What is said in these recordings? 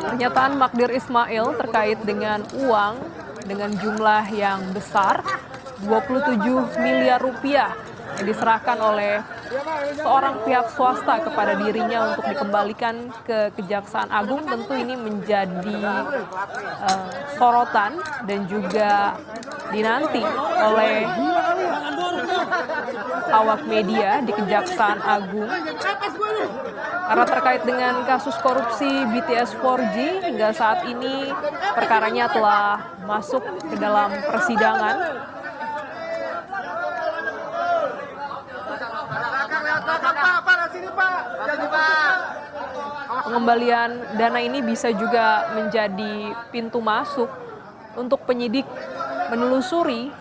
Pernyataan Magdir Ismail terkait dengan uang dengan jumlah yang besar 27 miliar rupiah yang diserahkan oleh seorang pihak swasta kepada dirinya untuk dikembalikan ke Kejaksaan Agung, tentu ini menjadi sorotan dan juga dinanti oleh awak media di Kejaksaan Agung karena terkait dengan kasus korupsi BTS 4G. Hingga saat ini perkaranya telah masuk ke dalam persidangan. Pengembalian dana ini bisa juga menjadi pintu masuk untuk penyidik menelusuri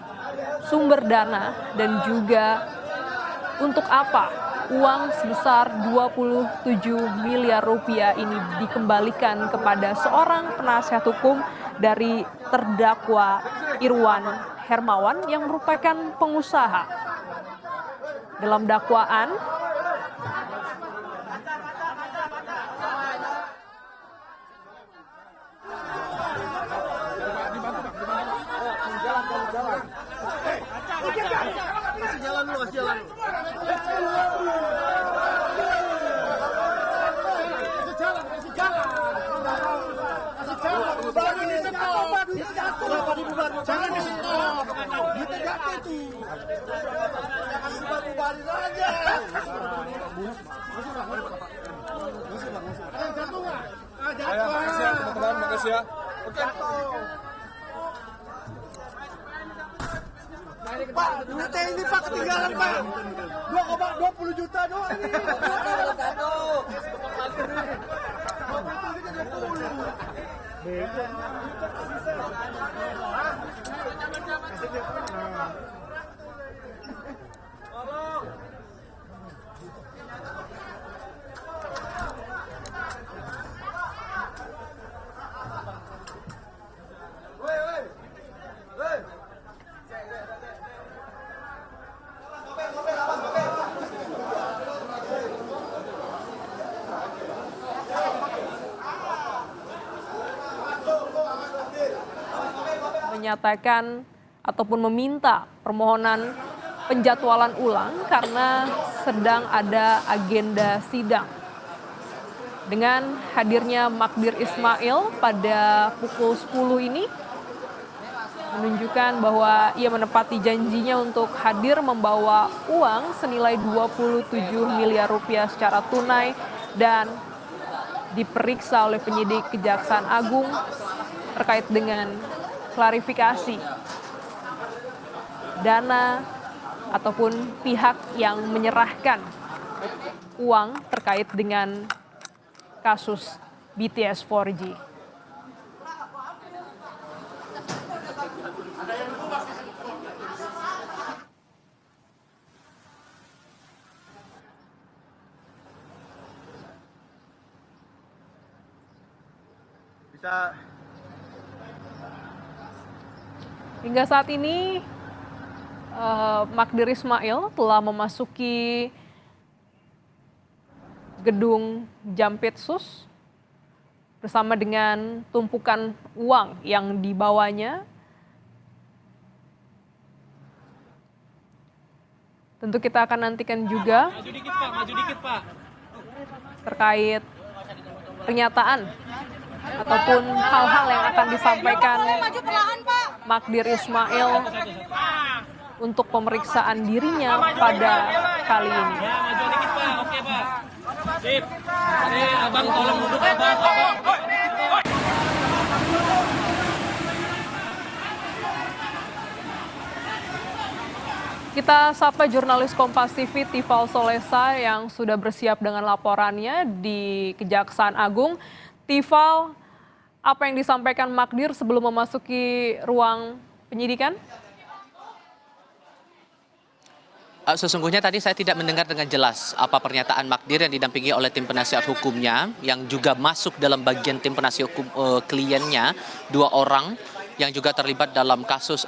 sumber dana dan juga untuk apa uang sebesar 27 miliar rupiah ini dikembalikan kepada seorang penasihat hukum dari terdakwa Irwan Hermawan yang merupakan pengusaha. Dalam dakwaan, jangan di stop, gitu jatuh itu. Bubarin aja. Ada yang jatuh nggak? Jatuh. Makasih ya teman-teman, makasih ya. Oke. Pak, duitnya ini Pak ketinggalan Pak. 2,20 juta doang ini. Satu. menyatakan ataupun meminta permohonan penjadwalan ulang karena sedang ada agenda sidang. Dengan hadirnya Magdir Ismail pada pukul 10 ini menunjukkan bahwa ia menepati janjinya untuk hadir membawa uang senilai 27 miliar rupiah secara tunai dan diperiksa oleh penyidik Kejaksaan Agung terkait dengan klarifikasi dana ataupun pihak yang menyerahkan uang terkait dengan kasus BTS 4G. Bisa. Hingga saat ini Magdir Ismail telah memasuki gedung Jampitsus bersama dengan tumpukan uang yang dibawanya. Tentu kita akan nantikan juga terkait pernyataan ataupun hal-hal yang akan disampaikan Magdir Ismail untuk pemeriksaan dirinya pada kali ini. Kita sapa jurnalis Kompas TV Tifal Solesa yang sudah bersiap dengan laporannya di Kejaksaan Agung. Tifal, apa yang disampaikan Magdir sebelum memasuki ruang penyidikan? Sesungguhnya tadi saya tidak mendengar dengan jelas apa pernyataan Magdir yang didampingi oleh tim penasihat hukumnya yang juga masuk dalam bagian tim penasihat hukum kliennya, 2 orang yang juga terlibat dalam kasus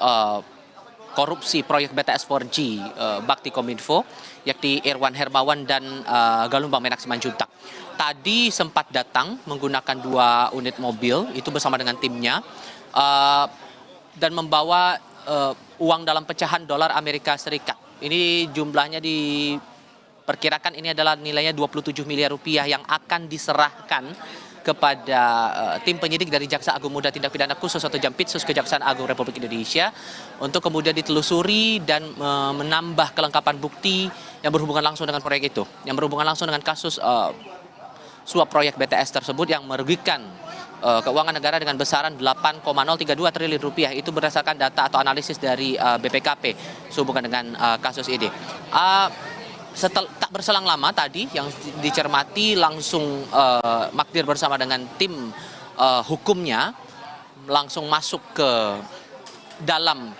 korupsi proyek BTS 4G Bakti Kominfo, yakni Irwan Hermawan dan Galumbang Menak Simanjuntak. Tadi sempat datang menggunakan 2 unit mobil, itu bersama dengan timnya, dan membawa uang dalam pecahan dolar Amerika Serikat. Ini jumlahnya diperkirakan ini adalah nilainya 27 miliar rupiah yang akan diserahkan kepada tim penyidik dari Jaksa Agung Muda Tindak Pidana Khusus atau Jampitsus Kejaksaan Agung Republik Indonesia untuk kemudian ditelusuri dan menambah kelengkapan bukti yang berhubungan langsung dengan proyek itu, yang berhubungan langsung dengan kasus suap proyek BTS tersebut yang merugikan keuangan negara dengan besaran 8,032 triliun rupiah. Itu berdasarkan data atau analisis dari BPKP sehubungan dengan kasus ini. Tak berselang lama tadi yang dicermati langsung Magdir bersama dengan tim hukumnya langsung masuk ke dalam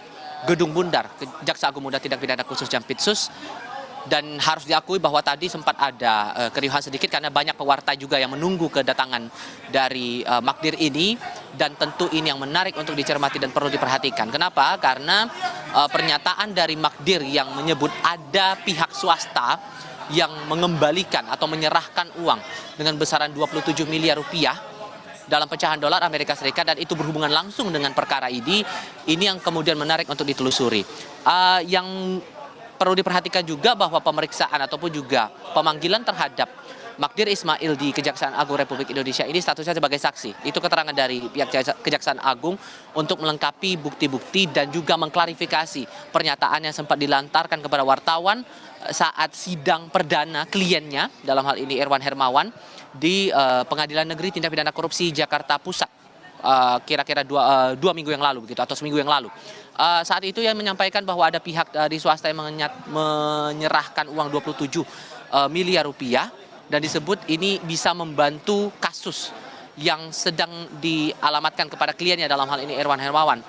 gedung Bundar Jaksa Agung Muda Tindak Pidana Khusus Jampitsus. Dan harus diakui bahwa tadi sempat ada keriuhan sedikit karena banyak pewarta juga yang menunggu kedatangan dari Magdir ini, dan tentu ini yang menarik untuk dicermati dan perlu diperhatikan. Kenapa? Karena pernyataan dari Magdir yang menyebut ada pihak swasta yang mengembalikan atau menyerahkan uang dengan besaran 27 miliar rupiah dalam pecahan dolar Amerika Serikat, dan itu berhubungan langsung dengan perkara ini yang kemudian menarik untuk ditelusuri. Yang perlu diperhatikan juga bahwa pemeriksaan ataupun juga pemanggilan terhadap Magdir Ismail di Kejaksaan Agung Republik Indonesia ini statusnya sebagai saksi. Itu keterangan dari pihak Kejaksaan Agung untuk melengkapi bukti-bukti dan juga mengklarifikasi pernyataan yang sempat dilantarkan kepada wartawan saat sidang perdana kliennya, dalam hal ini Irwan Hermawan, di Pengadilan Negeri Tindak Pidana Korupsi Jakarta Pusat. Kira-kira dua minggu yang lalu begitu, atau seminggu yang lalu. Saat itu yang menyampaikan bahwa ada pihak dari swasta yang menyerahkan uang 27 miliar rupiah, dan disebut ini bisa membantu kasus yang sedang dialamatkan kepada kliennya, dalam hal ini Irwan Hermawan,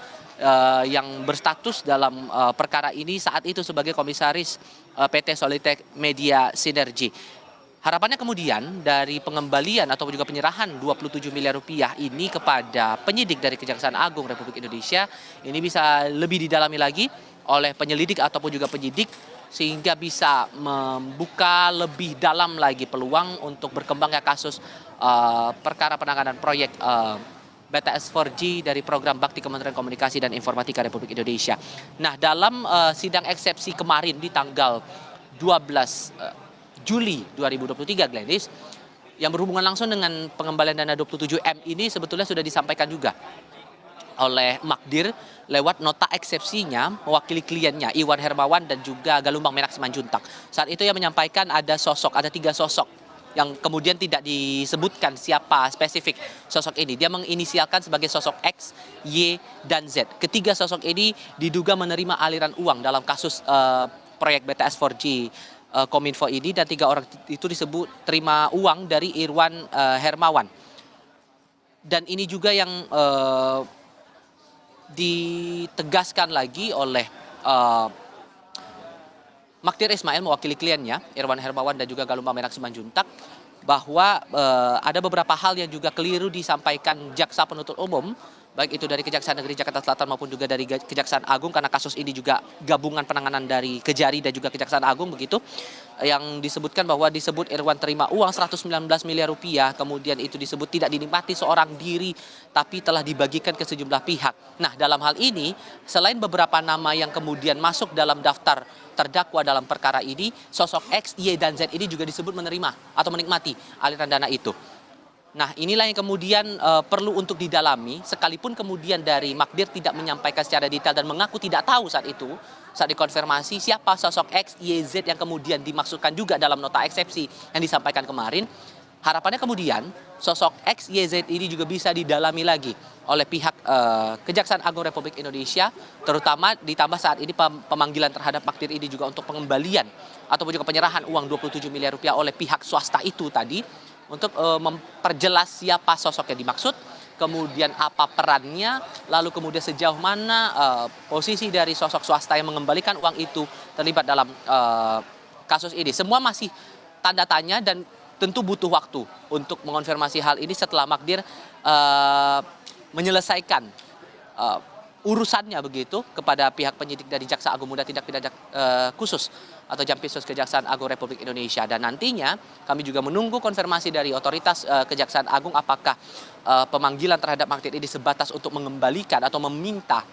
yang berstatus dalam perkara ini saat itu sebagai komisaris PT Solitek Media Sinergi. Harapannya kemudian dari pengembalian ataupun juga penyerahan 27 miliar rupiah ini kepada penyidik dari Kejaksaan Agung Republik Indonesia ini bisa lebih didalami lagi oleh penyelidik ataupun juga penyidik, sehingga bisa membuka lebih dalam lagi peluang untuk berkembangnya kasus perkara penanganan proyek BTS 4G dari program Bakti Kementerian Komunikasi dan Informatika Republik Indonesia. Nah, dalam sidang eksepsi kemarin di tanggal 12 Juli 2023, Glenis, yang berhubungan langsung dengan pengembalian dana 27M ini sebetulnya sudah disampaikan juga oleh Magdir lewat nota eksepsinya mewakili kliennya Irwan Hermawan dan juga Galumbang Menak Simanjuntak. Saat itu ia menyampaikan ada 3 sosok yang kemudian tidak disebutkan siapa spesifik sosok ini. Dia menginisialkan sebagai sosok X, Y, dan Z. Ketiga sosok ini diduga menerima aliran uang dalam kasus proyek BTS 4G Kominfo ini, dan 3 orang itu disebut terima uang dari Irwan Hermawan. Dan ini juga yang ditegaskan lagi oleh Magdir Ismail mewakili kliennya Irwan Hermawan dan juga Galumbang Menak Simanjuntak, bahwa ada beberapa hal yang juga keliru disampaikan jaksa penuntut umum, baik itu dari Kejaksaan Negeri Jakarta Selatan maupun juga dari Kejaksaan Agung, karena kasus ini juga gabungan penanganan dari Kejari dan juga Kejaksaan Agung begitu, yang disebutkan bahwa disebut Irwan terima uang 119 miliar rupiah, kemudian itu disebut tidak dinikmati seorang diri tapi telah dibagikan ke sejumlah pihak. Nah, dalam hal ini selain beberapa nama yang kemudian masuk dalam daftar terdakwa dalam perkara ini, sosok X, Y, dan Z ini juga disebut menerima atau menikmati aliran dana itu. Nah, inilah yang kemudian perlu untuk didalami, sekalipun kemudian dari Magdir tidak menyampaikan secara detail dan mengaku tidak tahu saat itu, saat dikonfirmasi siapa sosok X, Y, Z yang kemudian dimaksudkan juga dalam nota eksepsi yang disampaikan kemarin. Harapannya kemudian sosok X, Y, Z ini juga bisa didalami lagi oleh pihak Kejaksaan Agung Republik Indonesia, terutama ditambah saat ini pemanggilan terhadap Magdir ini juga untuk pengembalian ataupun juga penyerahan uang 27 miliar rupiah oleh pihak swasta itu tadi, untuk memperjelas siapa sosok yang dimaksud, kemudian apa perannya, lalu kemudian sejauh mana posisi dari sosok swasta yang mengembalikan uang itu terlibat dalam kasus ini. Semua masih tanda tanya dan tentu butuh waktu untuk mengonfirmasi hal ini setelah Magdir menyelesaikan urusannya begitu kepada pihak penyidik dari Jaksa Agung Muda Tindak Pidana Khusus atau Jampisus Kejaksaan Agung Republik Indonesia. Dan nantinya kami juga menunggu konfirmasi dari otoritas Kejaksaan Agung apakah pemanggilan terhadap Magdir ini sebatas untuk mengembalikan atau meminta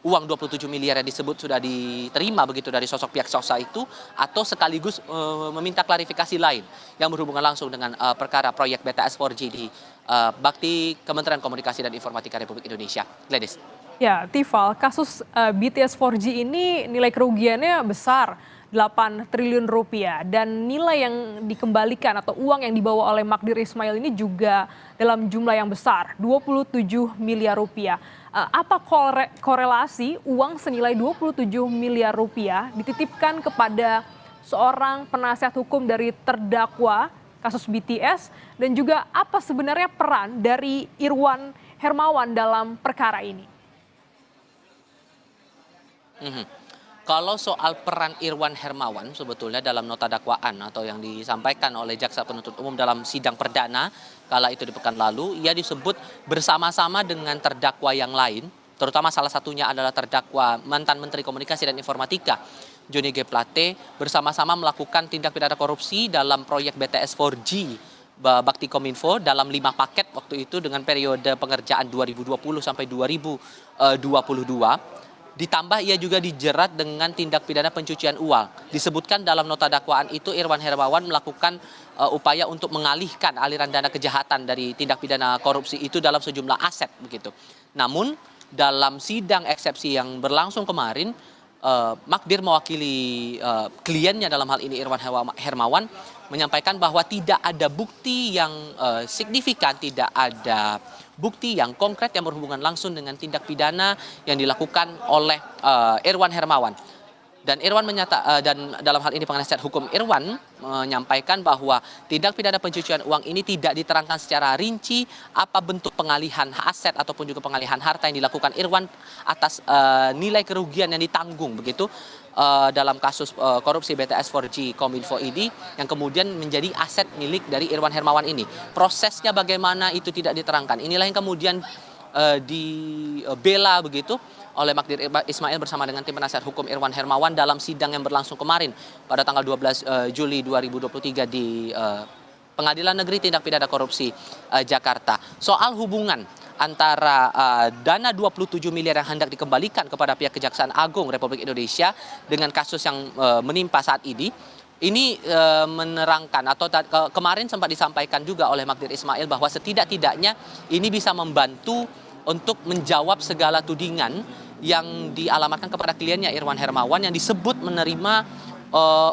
uang 27 miliar yang disebut sudah diterima begitu dari sosok pihak swasta itu, atau sekaligus meminta klarifikasi lain yang berhubungan langsung dengan perkara proyek BTS 4G di Bakti Kementerian Komunikasi dan Informatika Republik Indonesia. Gladys. Ya, Tifal, kasus BTS 4G ini nilai kerugiannya besar, 8 triliun rupiah. Dan nilai yang dikembalikan atau uang yang dibawa oleh Magdir Ismail ini juga dalam jumlah yang besar, 27 miliar rupiah. Apa korelasi uang senilai 27 miliar rupiah dititipkan kepada seorang penasihat hukum dari terdakwa kasus BTS, dan juga apa sebenarnya peran dari Irwan Hermawan dalam perkara ini? Kalau soal peran Irwan Hermawan sebetulnya dalam nota dakwaan atau yang disampaikan oleh Jaksa Penuntut Umum dalam sidang perdana kala itu di pekan lalu, ia disebut bersama-sama dengan terdakwa yang lain, terutama salah satunya adalah terdakwa mantan Menteri Komunikasi dan Informatika Johnny G. Plate, bersama-sama melakukan tindak pidana korupsi dalam proyek BTS 4G Bakti Kominfo dalam 5 paket waktu itu dengan periode pengerjaan 2020 sampai 2022. Ditambah ia juga dijerat dengan tindak pidana pencucian uang. Disebutkan dalam nota dakwaan itu Irwan Hermawan melakukan upaya untuk mengalihkan aliran dana kejahatan dari tindak pidana korupsi itu dalam sejumlah aset begitu. Namun dalam sidang eksepsi yang berlangsung kemarin, Magdir mewakili kliennya dalam hal ini Irwan Hermawan menyampaikan bahwa tidak ada bukti yang signifikan, tidak ada bukti yang konkret yang berhubungan langsung dengan tindak pidana yang dilakukan oleh Irwan Hermawan. Dan dan dalam hal ini penasihat hukum Irwan menyampaikan bahwa tindak pidana pencucian uang ini tidak diterangkan secara rinci apa bentuk pengalihan aset ataupun juga pengalihan harta yang dilakukan Irwan atas nilai kerugian yang ditanggung begitu dalam kasus korupsi BTS 4G Kominfo ini yang kemudian menjadi aset milik dari Irwan Hermawan ini. Prosesnya bagaimana itu tidak diterangkan. Inilah yang kemudian dibela begitu oleh Magdir Ismail bersama dengan tim penasihat hukum Irwan Hermawan dalam sidang yang berlangsung kemarin pada tanggal 12 Juli 2023 di Pengadilan Negeri Tindak Pidana Korupsi Jakarta. Soal hubungan antara dana 27 miliar yang hendak dikembalikan kepada pihak Kejaksaan Agung Republik Indonesia dengan kasus yang menimpa saat ini menerangkan atau kemarin sempat disampaikan juga oleh Magdir Ismail bahwa setidak-tidaknya ini bisa membantu untuk menjawab segala tudingan yang dialamatkan kepada kliennya Irwan Hermawan yang disebut menerima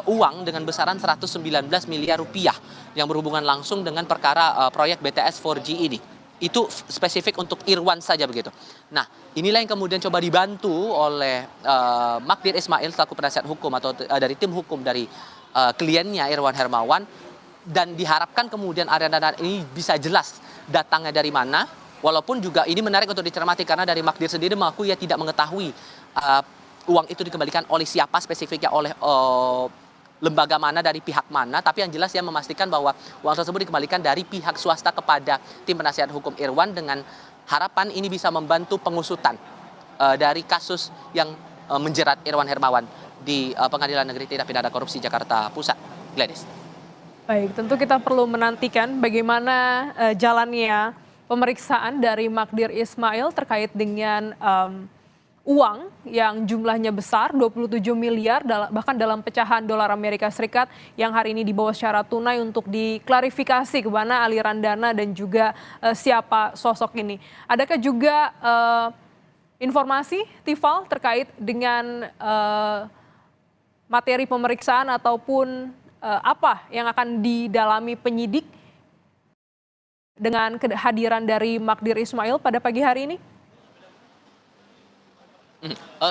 uang dengan besaran 119 miliar rupiah yang berhubungan langsung dengan perkara proyek BTS 4G ini. Itu spesifik untuk Irwan saja begitu. Nah, inilah yang kemudian coba dibantu oleh Magdir Ismail selaku penasihat hukum atau dari tim hukum dari kliennya Irwan Hermawan, dan diharapkan kemudian aliran dana ini bisa jelas datangnya dari mana. Walaupun juga ini menarik untuk dicermati karena dari Magdir sendiri mengaku ia tidak mengetahui uang itu dikembalikan oleh siapa spesifiknya, oleh lembaga mana, dari pihak mana. Tapi yang jelas ia memastikan bahwa uang tersebut dikembalikan dari pihak swasta kepada tim penasihat hukum Irwan dengan harapan ini bisa membantu pengusutan dari kasus yang menjerat Irwan Hermawan di Pengadilan Negeri Tindak Pidana Korupsi Jakarta Pusat. Gladys. Baik, tentu kita perlu menantikan bagaimana jalannya pemeriksaan dari Magdir Ismail terkait dengan uang yang jumlahnya besar 27 miliar bahkan dalam pecahan dolar Amerika Serikat yang hari ini dibawa secara tunai untuk diklarifikasi kemana aliran dana dan juga siapa sosok ini. Adakah juga informasi Tifal terkait dengan materi pemeriksaan ataupun apa yang akan didalami penyidik dengan kehadiran dari Magdir Ismail pada pagi hari ini?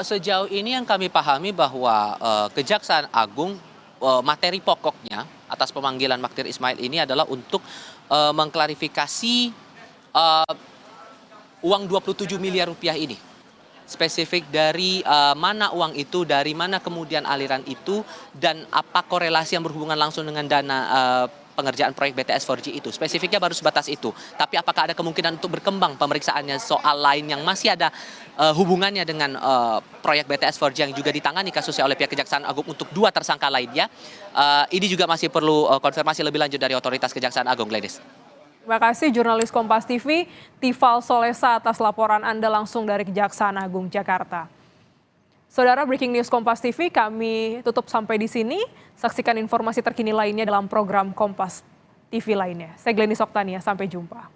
Sejauh ini yang kami pahami bahwa Kejaksaan Agung materi pokoknya atas pemanggilan Magdir Ismail ini adalah untuk mengklarifikasi uang 27 miliar rupiah ini. Spesifik dari mana uang itu, dari mana kemudian aliran itu, dan apa korelasi yang berhubungan langsung dengan dana pengerjaan proyek BTS 4G itu. Spesifiknya baru sebatas itu. Tapi apakah ada kemungkinan untuk berkembang pemeriksaannya soal lain yang masih ada hubungannya dengan proyek BTS 4G yang juga ditangani kasusnya oleh pihak Kejaksaan Agung untuk 2 tersangka lainnya. Ini juga masih perlu konfirmasi lebih lanjut dari otoritas Kejaksaan Agung, Gladys. Terima kasih jurnalis Kompas TV, Tifal Solesa atas laporan Anda langsung dari Kejaksaan Agung Jakarta. Saudara, Breaking News Kompas TV kami tutup sampai di sini. Saksikan informasi terkini lainnya dalam program Kompas TV lainnya. Saya Glenys Oktania, sampai jumpa.